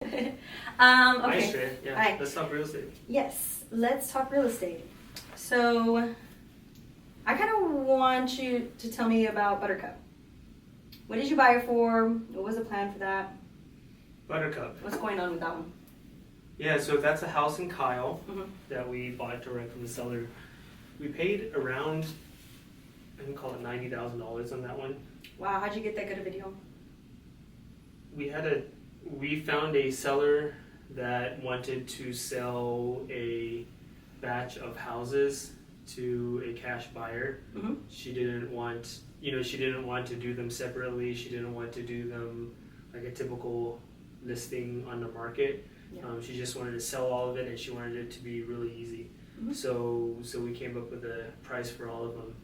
Okay. Hi, Estrella. Yeah, Hi. let's talk real estate. Yes, let's talk real estate. So, I kind of want you to tell me about Buttercup. What did you buy it for? What was the plan for that? Buttercup. What's going on with that one? Yeah, so that's a house in Kyle Mm-hmm. that we bought direct from the seller. We paid around, I can call it $90,000 on that one. Wow, how'd you get that good a video? We found a seller that wanted to sell a batch of houses to a cash buyer. Mm-hmm. She didn't want to do them separately. She didn't want to do them like a typical listing on the market. Yeah. She just wanted to sell all of it, and she wanted it to be really easy. Mm-hmm. So we came up with a price for all of them.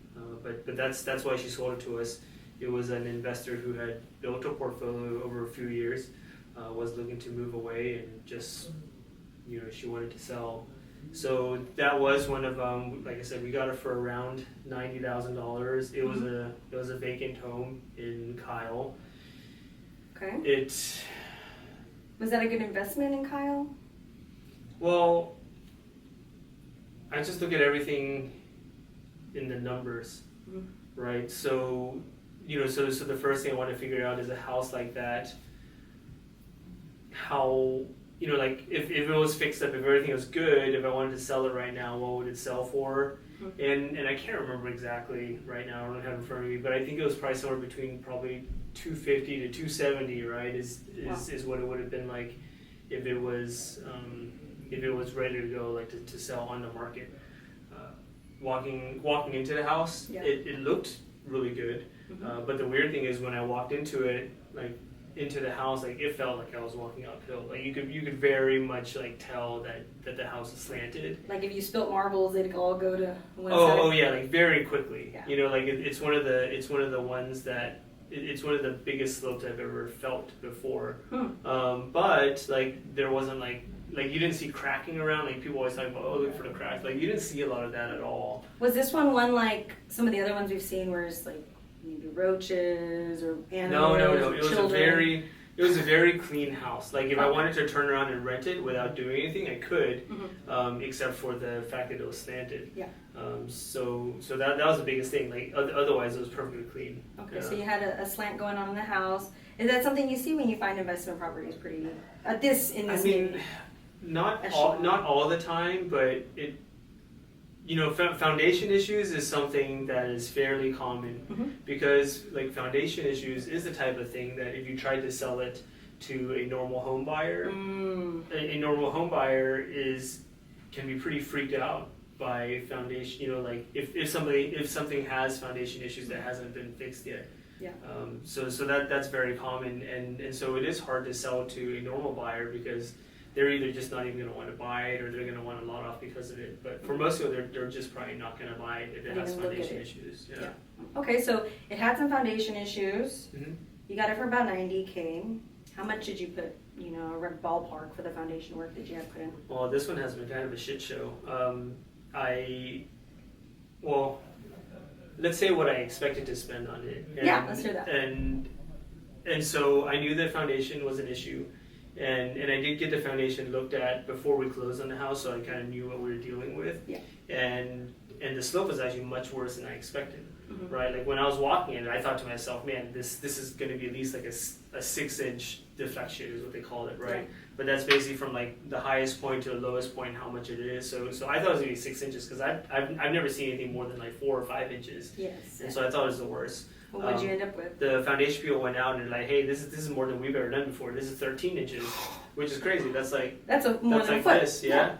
But that's why she sold it to us. It was an investor who had built a portfolio over a few years, was looking to move away, and just she wanted to sell. So that was one of them. Like I said, we got it for around $90,000. It was a vacant home in Kyle. Okay. Was that a good investment in Kyle? Well, I just look at everything in the numbers, Mm-hmm. right? So, so the first thing I want to figure out is a house like that, how, like if it was fixed up, if everything was good, if I wanted to sell it right now, what would it sell for? Mm-hmm. And I can't remember exactly right now, I don't have it in front of me, but I think it was probably somewhere between probably 250 to 270, right? Is what it would have been like if it was ready to go, like to sell on the market. Walking into the house, Yeah. it looked really good. Mm-hmm. But the weird thing is when I walked into it, like into the house, like it felt like I was walking uphill. Like you could very much like tell that the house is slanted. Like if you spilt marbles, they'd all go to one side. Oh yeah, like very quickly. Yeah. Like it's one of the ones that it's one of the biggest slopes I've ever felt before. But like there wasn't like you didn't see cracking around. Like people always talk about, oh, look for the cracks. Like you didn't see a lot of that at all. Was this one like some of the other ones we've seen where it's like maybe roaches or animals? No. Or It was children? it was a very clean house. Like if I wanted to turn around and rent it without doing anything, I could, except for the fact that it was slanted. Yeah. So that was the biggest thing. Like otherwise, it was perfectly clean. Okay, so you had a slant going on in the house. Is that something you see when you find investment properties? Pretty in this maybe? Not all the time, but it. Foundation issues is something that is fairly common because like foundation issues is the type of thing that if you tried to sell it to a normal home buyer, a normal home buyer can be pretty freaked out by foundation. Like if something has foundation issues that hasn't been fixed yet. Yeah. So that's very common, and so it is hard to sell to a normal buyer because they're either just not even going to want to buy it or they're going to want to lot off because of it. But for most people, they're just probably not going to buy it if it has foundation issues. Yeah. Okay, so it had some foundation issues. Mm-hmm. You got it for about $90K. How much did you put, a ballpark for the foundation work that you had put in? Well, this one has been kind of a shit show. Let's say what I expected to spend on it. Let's hear that. And so I knew that foundation was an issue. And I did get the foundation looked at before we closed on the house, so I kind of knew what we were dealing with. Yeah. And the slope was actually much worse than I expected, Mm-hmm. right? Like when I was walking it, I thought to myself, man, this is going to be at least like a 6-inch deflection is what they call it, right? Right. But that's basically from like the highest point to the lowest point, how much it is. So I thought it was going to be 6 inches because I've never seen anything more than like 4 or 5 inches. Yes. And so I thought it was the worst. What would you end up with? The foundation people went out and they're like, hey, this is more than we've ever done before. This is 13 inches, which is crazy. That's more than a foot. This, yeah.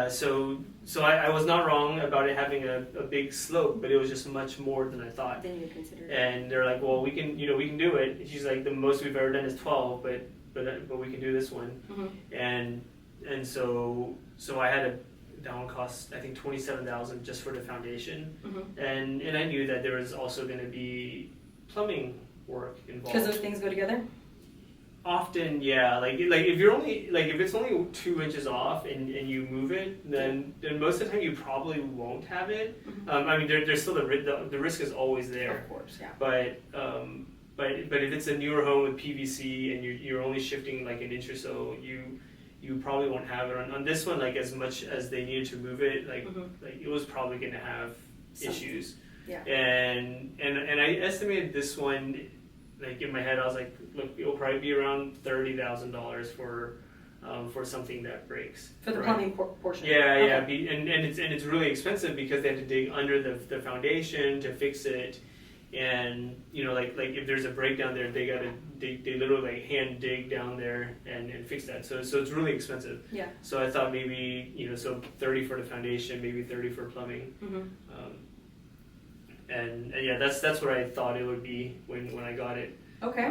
So I was not wrong about it having a big slope, but it was just much more than I thought. Than you considered. And they're like, well, we can do it. And she's like, the most we've ever done is 12, but we can do this one. And so I had that one cost I think $27,000 just for the foundation, and I knew that there was also going to be plumbing work involved. Because those things go together. Often, yeah. Like if you're only if it's only 2 inches off and you move it, then most of the time you probably won't have it. I mean, there's still the risk is always there. Of course, yeah. But but if it's a newer home with PVC and you're only shifting like an inch or so, you probably won't have it on this one. Like as much as they needed to move it, like it was probably going to have issues. Yeah. And I estimated this one, like in my head, I was like, look, it'll probably be around $30,000 for something that breaks. For the plumbing portion. Yeah, Okay. and it's really expensive because they have to dig under the foundation to fix it, and like if there's a breakdown there, they literally like hand dig down there and fix that. So it's really expensive. Yeah. So I thought maybe so 30 for the foundation, maybe 30 for plumbing. And yeah, that's what I thought it would be when I got it. Okay.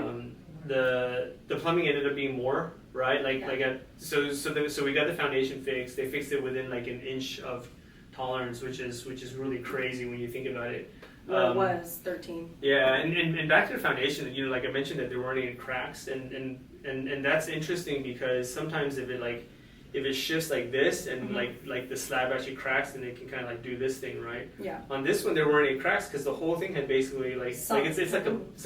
The plumbing ended up being more, right? So we got the foundation fixed. They fixed it within like an inch of tolerance, which is really crazy when you think about it. Well, it was 13. Yeah, and back to the foundation, like I mentioned that there weren't any cracks, and that's interesting because sometimes if it shifts like this and like the slab actually cracks, then it can kind of like do this thing, right? Yeah. On this one, there weren't any cracks because the whole thing had basically it's like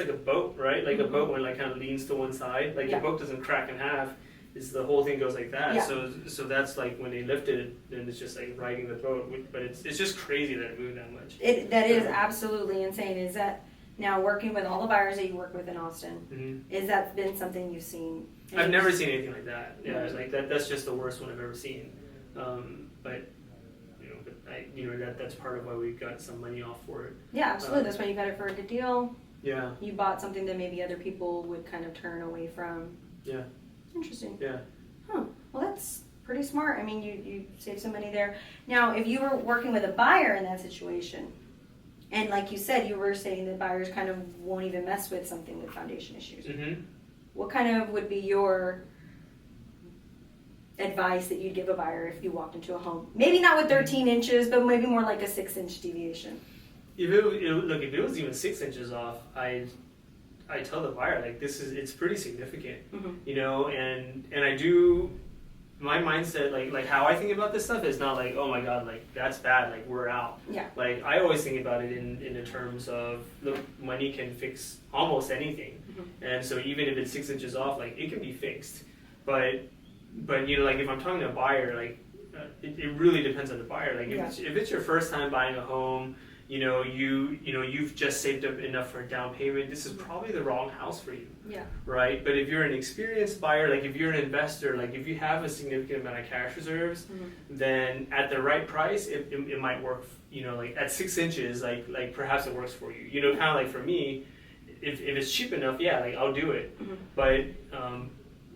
a boat, right? Like a boat when it like kind of leans to one side, like the boat doesn't crack in half. It's the whole thing goes like that. Yeah. So that's like when they lifted it, then it's just like riding the boat. But it's just crazy that it moved that much. That is absolutely insane. Is that now working with all the buyers that you work with in Austin? Is that been something you've seen? I've never seen anything like that. Yeah, like that's just the worst one I've ever seen. But that's part of why we got some money off for it. Yeah, absolutely. That's why you got it for a good deal. Yeah. You bought something that maybe other people would kind of turn away from. Yeah. Interesting. Yeah. Huh. Well, that's pretty smart. I mean, you saved some money there. Now, if you were working with a buyer in that situation, and like you said, you were saying that buyers kind of won't even mess with something with foundation issues. What kind of would be your advice that you'd give a buyer if you walked into a home? Maybe not with 13 inches, but maybe more like a 6-inch deviation. If it was even 6 inches off, I tell the buyer like it's pretty significant, and I do. My mindset, like how I think about this stuff is not like, oh my god, like that's bad, like we're out. Yeah. Like I always think about it in the terms of, look, money can fix almost anything, and so even if it's 6 inches off, like it can be fixed. But like if I'm talking to a buyer, like it really depends on the buyer. Like if it's your first time buying a home, you've just saved up enough for a down payment, this is probably the wrong house for you. Yeah. Right? But if you're an experienced buyer, like if you're an investor, like if you have a significant amount of cash reserves, then at the right price, it might work. Like at 6 inches, like perhaps it works for you. Kind of like for me, if it's cheap enough, yeah, like I'll do it. But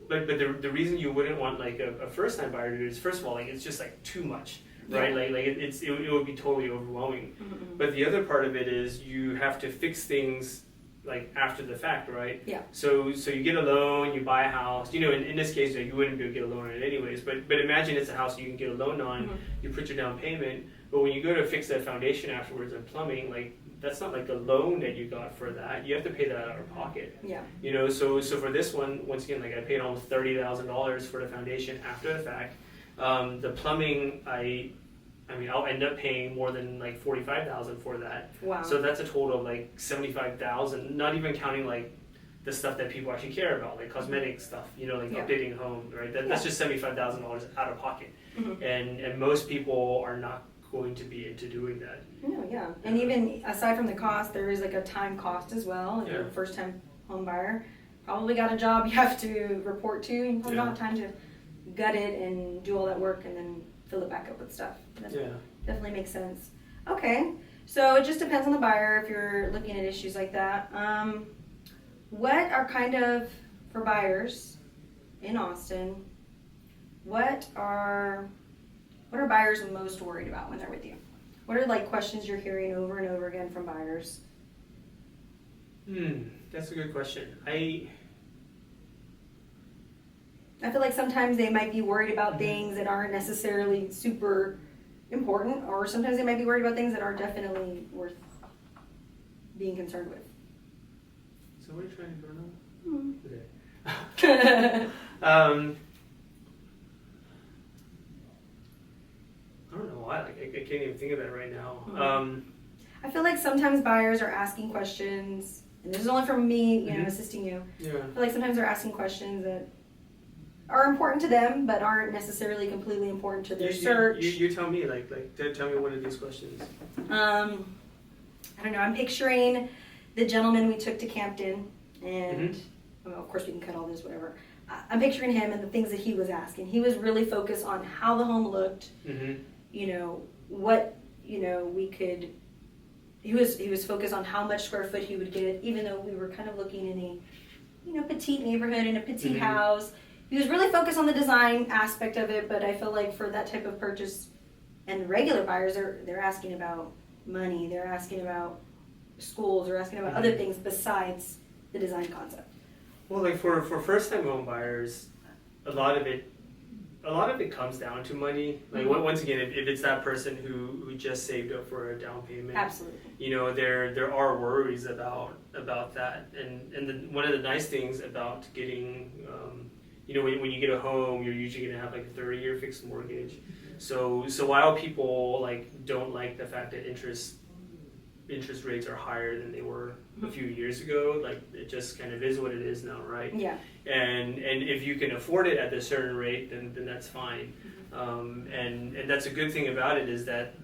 the reason you wouldn't want like a first time buyer to do it is, first of all, like it's just like too much. Right, it would be totally overwhelming. But the other part of it is you have to fix things like after the fact, right? Yeah. So you get a loan, you buy a house. In this case, you wouldn't be able to get a loan on it anyways. But imagine it's a house you can get a loan on. You put your down payment, but when you go to fix that foundation afterwards and plumbing, like that's not like a loan that you got for that. You have to pay that out of pocket. Yeah. So for this one, once again, like I paid almost $30,000 for the foundation after the fact. The plumbing, I'll end up paying more than like $45,000 for that. Wow. So that's a total of like $75,000, not even counting like the stuff that people actually care about, like cosmetic stuff, updating home, right? That's just $75,000 out of pocket. And most people are not going to be into doing that. No, yeah. And even aside from the cost, there is like a time cost as well. If you're a first time home buyer, probably got a job you have to report to, and you probably don't have time to gut it and do all that work and then fill it back up with stuff. That definitely makes sense. Okay, so it just depends on the buyer if you're looking at issues like that. What are kind of, for buyers in Austin, what are buyers most worried about when they're with you? What are like questions you're hearing over and over again from buyers? That's a good question. I feel like sometimes they might be worried about things that aren't necessarily super important, or sometimes they might be worried about things that are definitely worth being concerned with. So what are you trying to burn up? Okay. I don't know why. Like, I can't even think of that right now. I feel like sometimes buyers are asking questions and this is only from me, assisting you. Yeah. I feel like sometimes they're asking questions that are important to them, but aren't necessarily completely important to their search. You tell me, tell me one of these questions. I don't know. I'm picturing the gentleman we took to Campton, and of course we can cut all this, whatever. I'm picturing him and the things that he was asking. He was really focused on how the home looked. What we could. He was focused on how much square foot he would get, even though we were kind of looking in a petite neighborhood in a petite house. He was really focused on the design aspect of it, but I feel like for that type of purchase, and regular buyers, they're asking about money, they're asking about schools, they're asking about other things besides the design concept. Well, like for first-time home buyers, a lot of it comes down to money. Like once again, if it's that person who just saved up for a down payment, absolutely. There are worries about that, and one of the nice things about getting when you get a home, you're usually going to have like a 30-year fixed mortgage. So while people don't like the fact that interest rates are higher than they were a few years ago, it just kind of is what it is now, right? Yeah. And if you can afford it at a certain rate, then that's fine. And that's a good thing about it is that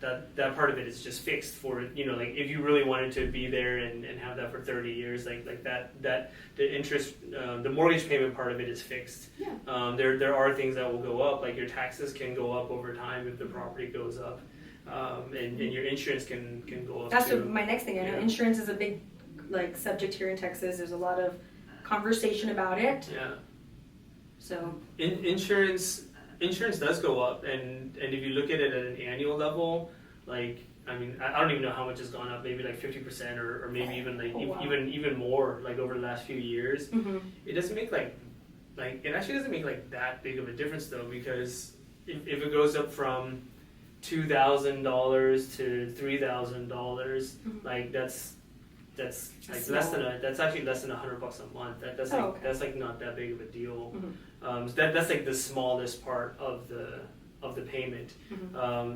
part of it is just fixed for if you really wanted to be there and have that for 30 years, that the interest, the mortgage payment part of it is fixed. Yeah. There are things that will go up, like your taxes can go up over time if the property goes up, and your insurance can go up. That's too. my next thing. I know insurance is a big subject here in Texas. There's a lot of conversation about it. Yeah. So insurance does go up, and if you look at it at an annual level, I don't even know how much has gone up, maybe 50% or maybe even even more over the last few years. It doesn't make it actually doesn't make that big of a difference though, because if it goes up from $2,000 to $3,000, that's actually less than $100 a month. That's not that big of a deal. So that's the smallest part of the payment.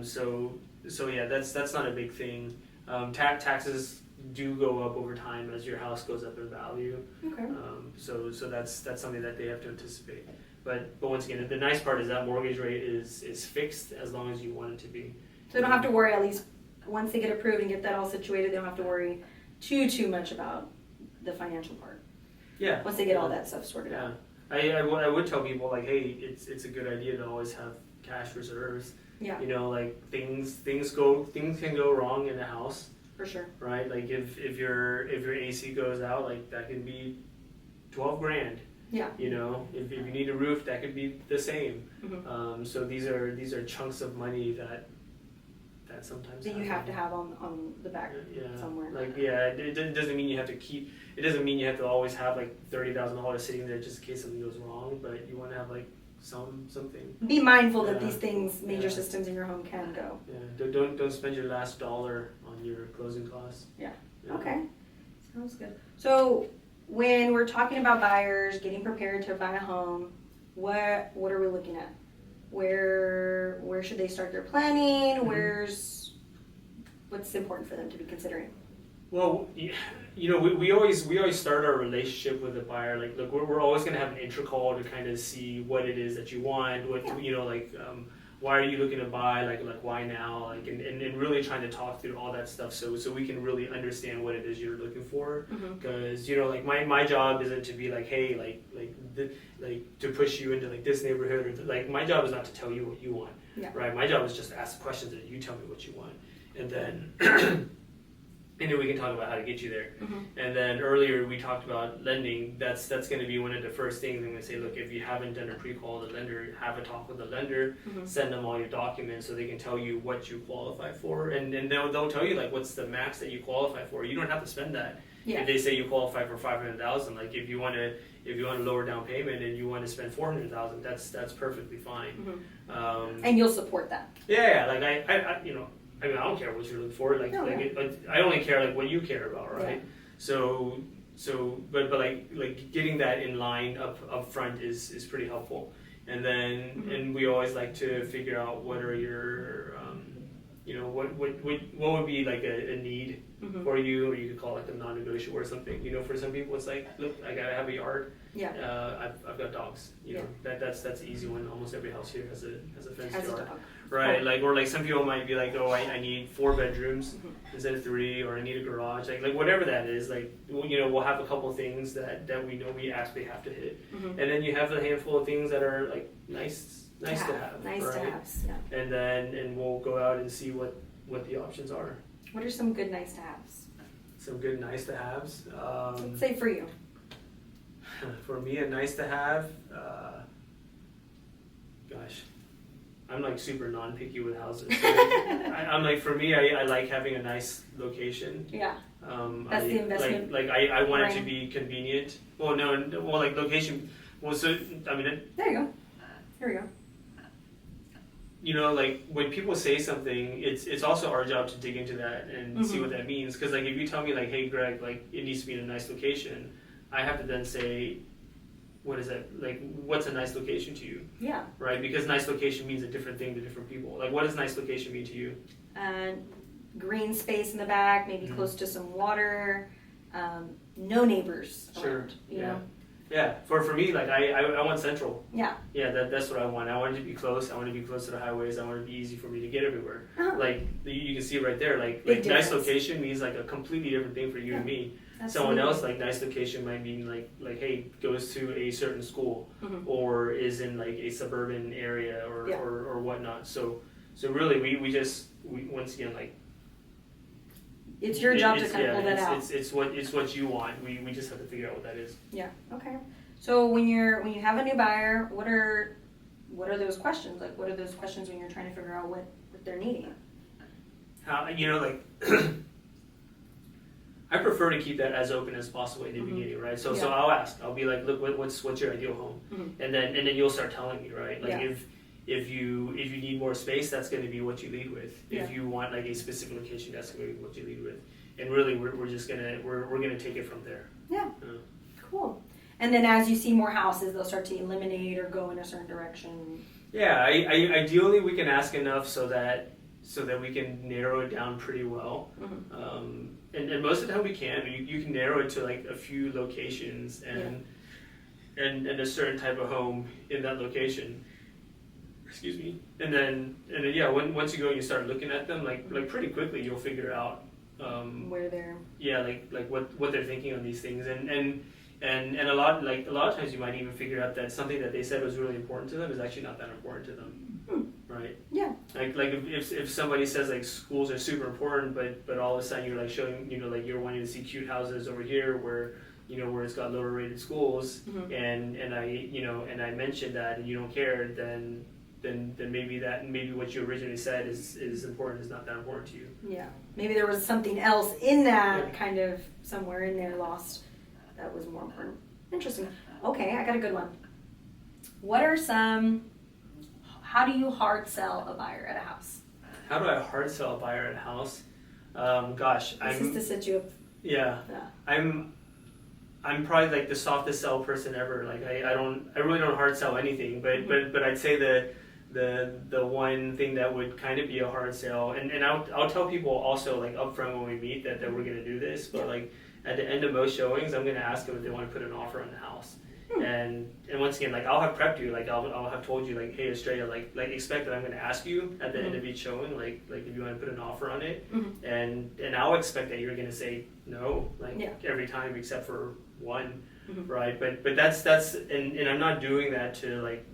So yeah, that's not a big thing. Taxes do go up over time as your house goes up in value. Okay. So that's something that they have to anticipate. But once again, the nice part is that mortgage rate is fixed as long as you want it to be. So they don't have to worry, at least once they get approved and get that all situated, they don't have to worry too much about the financial part. Yeah. Once they get all that stuff sorted out. I would tell people hey, it's a good idea to always have cash reserves. Yeah. Things can go wrong in the house. For sure. Right? If your AC goes out, that can be $12,000. Yeah. If you need a roof, that could be the same. So these are chunks of money that sometimes that you have to have on the back somewhere. It doesn't mean you have to keep. It doesn't mean you have to always have $30,000 sitting there just in case something goes wrong. But you want to have something. Be mindful that these things, major systems in your home, can go. Yeah. Don't spend your last dollar on your closing costs. Yeah. Okay. Sounds good. So when we're talking about buyers getting prepared to buy a home, what are we looking at? Where should they start their planning? What's important for them to be considering? Well, we always start our relationship with the buyer. Look, we're always going to have an intro call to kind of see what it is that you want. Why are you looking to buy? Why now? And really trying to talk through all that stuff so we can really understand what it is you're looking for. Because my job isn't to be hey, to push you into this neighborhood, or my job is not to tell you what you want. Yeah. Right? My job is just to ask questions and you tell me what you want, and then. And then we can talk about how to get you there. And then earlier we talked about lending. That's going to be one of the first things. I'm going to say, look, if you haven't done a pre-qual with the lender, have a talk with the lender. Send them all your documents so they can tell you what you qualify for, and they'll tell you what's the max that you qualify for. You don't have to spend that. Yeah. If they say you qualify for $500,000, if you want to lower down payment and you want to spend $400,000, that's perfectly fine. And you'll support that. Yeah. I don't care what you're looking for. I only care what you care about, right? Yeah. But getting that in line up front is pretty helpful. And then and we always like to figure out what are your what would be like a need Mm-hmm. for you, or you could call it like a non-negotiable or something. For some people it's like, look, I gotta have a yard. Yeah. I've got dogs. Yeah. That's the easy one. Almost every house here has a fenced As a yard. dog. Right, Cool. like, or like some people might be like, oh, I need 4 bedrooms instead of 3, or I need a garage, like whatever that is, like, we'll have a couple things that we know we actually have to hit, Mm-hmm. and then you have a handful of things that are like nice to have, Nice right? to have. Yeah. And we'll go out and see what the options are. What are some good nice to haves? Some good nice to haves. Let's say for you. For me, a nice to have, gosh, I'm like super non-picky with houses. So I'm like, for me, I like having a nice location. Yeah. That's the investment. I want it to be convenient. Well, like location. Well, so I mean, There you go. Here we go. Like when people say something, it's also our job to dig into that and see what that means. Because like if you tell me like, hey Greg, like it needs to be in a nice location, I have to then say, what is that? Like, what's a nice location to you? Yeah. Right? Because nice location means a different thing to different people. Like, what does nice location mean to you? Green space in the back, maybe close to some water, no neighbors around, you know? Yeah, for me, like I want central. Yeah. Yeah, that's what I want. I want it to be close. I want it to be close to the highways. I want it to be easy for me to get everywhere. Uh-huh. Like you can see right there, like Big nice difference. location means like a completely different thing for you and me. Absolutely. Someone else, like nice location might mean like hey, goes to a certain school or is in like a suburban area or whatnot. So really we once again, like, it's your job to kind of pull that out. It's what you want. We just have to figure out what that is. Yeah. Okay. So when you have a new buyer, what are those questions? Like, what are those questions when you're trying to figure out what they're needing? How like I prefer to keep that as open as possible in the beginning, right? So I'll ask. I'll be like, look, what's your ideal home? And then you'll start telling me, right? Like if you need more space, that's going to be what you lead with. If you want like a specific location, that's going to be what you lead with. And really, we're just gonna take it from there. Yeah. Cool. And then as you see more houses, they'll start to eliminate or go in a certain direction. Yeah. Ideally, we can ask enough so that we can narrow it down pretty well. And most of the time we can. You can narrow it to like a few locations and a certain type of home in that location. Excuse me. And then once you go and you start looking at them, like pretty quickly you'll figure out where they're like what they're thinking on these things, and a lot of times you might even figure out that something that they said was really important to them is actually not that important to them. Right? Yeah. Like if somebody says like schools are super important, but all of a sudden you're like showing, like you're wanting to see cute houses over here where it's got lower rated schools, and I mentioned that and you don't care, then maybe what you originally said is important is not that important to you. Yeah. Maybe there was something else in that kind of somewhere in there lost that was more important. Interesting. Okay, I got a good one. How do you hard sell a buyer at a house? How do I hard sell a buyer at a house? Gosh, This is to set you up. Yeah. I'm probably like the softest sell person ever. Like I really don't hard sell anything, but I'd say the one thing that would kind of be a hard sell, and I'll tell people also like upfront when we meet that we're gonna do this, but like at the end of most showings, I'm gonna ask them if they want to put an offer on the house. And once again, like I'll have prepped you, like I'll have told you, like, hey Estrella, like expect that I'm going to ask you at the end of each showing, like if you want to put an offer on it, and I'll expect that you're going to say no, like every time except for one, right? But that's and I'm not doing that to like,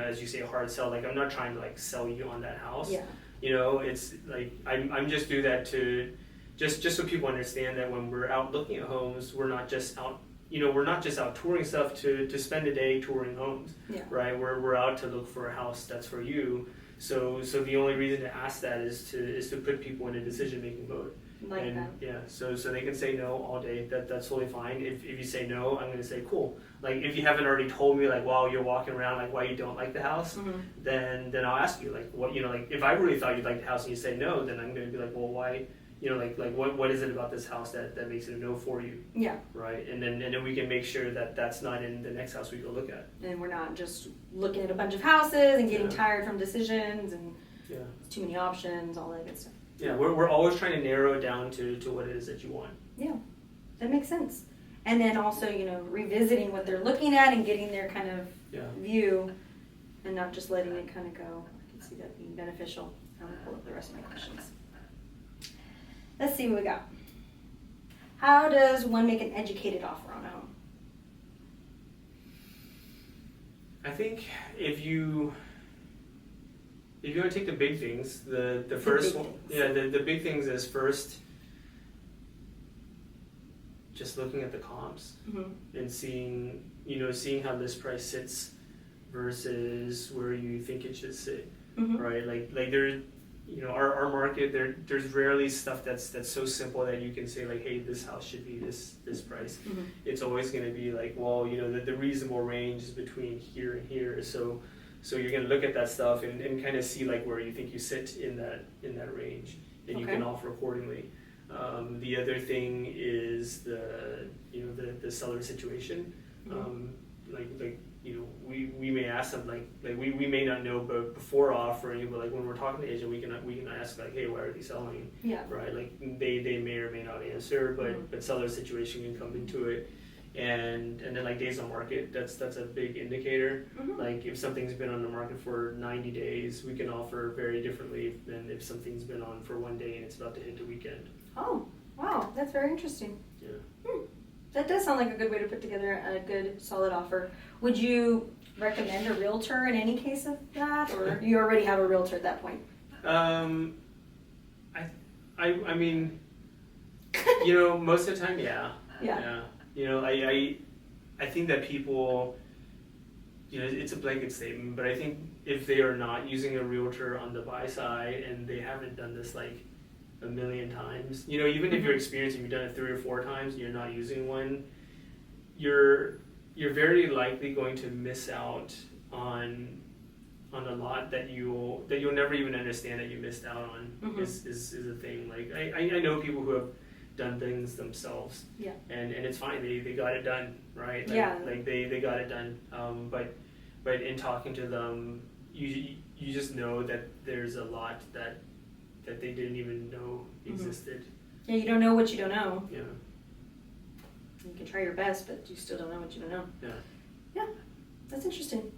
as you say, hard sell. Like I'm not trying to like sell you on that house. Yeah. It's like I'm just do that to just so people understand that when we're out looking at homes, we're not just out. We're not just out touring stuff to spend a day touring homes, right? We're out to look for a house that's for you. So the only reason to ask that is to put people in a decision-making mode. Like that. Yeah, so they can say no all day. That's totally fine. If you say no, I'm gonna say cool. Like if you haven't already told me like while you're walking around like why you don't like the house, then I'll ask you like what like if I really thought you'd like the house and you say no, then I'm gonna be like, well, why? Like what is it about this house that makes it a no for you? Yeah. Right. And then we can make sure that that's not in the next house we go look at. And we're not just looking at a bunch of houses and getting tired from decisions and too many options, all that good stuff. Yeah, we're always trying to narrow it down to what it is that you want. Yeah, that makes sense. And then also, revisiting what they're looking at and getting their kind of view and not just letting it kind of go. I can see that being beneficial. I'll pull up the rest of my questions. Let's see what we got. How does one make an educated offer on a home? I think if you want to take the big things, the first one, the big things is first just looking at the comps and seeing how this price sits versus where you think it should sit, right? Like there, our market, there's rarely stuff that's so simple that you can say like, hey, this house should be this price. It's always going to be like, well, the reasonable range is between here and here, so you're going to look at that stuff and kind of see like where you think you sit in that range, and you can offer accordingly. The other thing is the seller situation. We may ask them like we may not know but before offering, but like when we're talking to the agent, we can ask like, hey, why are they selling? Yeah. Right. Like they may or may not answer, but seller situation can come into it. And then like days on market, that's a big indicator. Like if something's been on the market for 90 days, we can offer very differently than if something's been on for 1 day and it's about to hit the weekend. Oh, wow, that's very interesting. Yeah. That does sound like a good way to put together a good, solid offer. Would you recommend a realtor in any case of that, or you already have a realtor at that point? I mean, most of the time, yeah. I think that people, it's a blanket statement, but I think if they are not using a realtor on the buy side and they haven't done this like a million times, even if you're experienced and you've done it 3 or 4 times and you're not using one, you're very likely going to miss out on a lot that you'll never even understand that you missed out on. Is a thing. Like I know people who have done things themselves, and it's fine, they got it done, right? Like they got it done, but in talking to them, you just know that there's a lot that they didn't even know existed. Yeah, you don't know what you don't know. Yeah. You can try your best, but you still don't know what you don't know. Yeah. Yeah, that's interesting.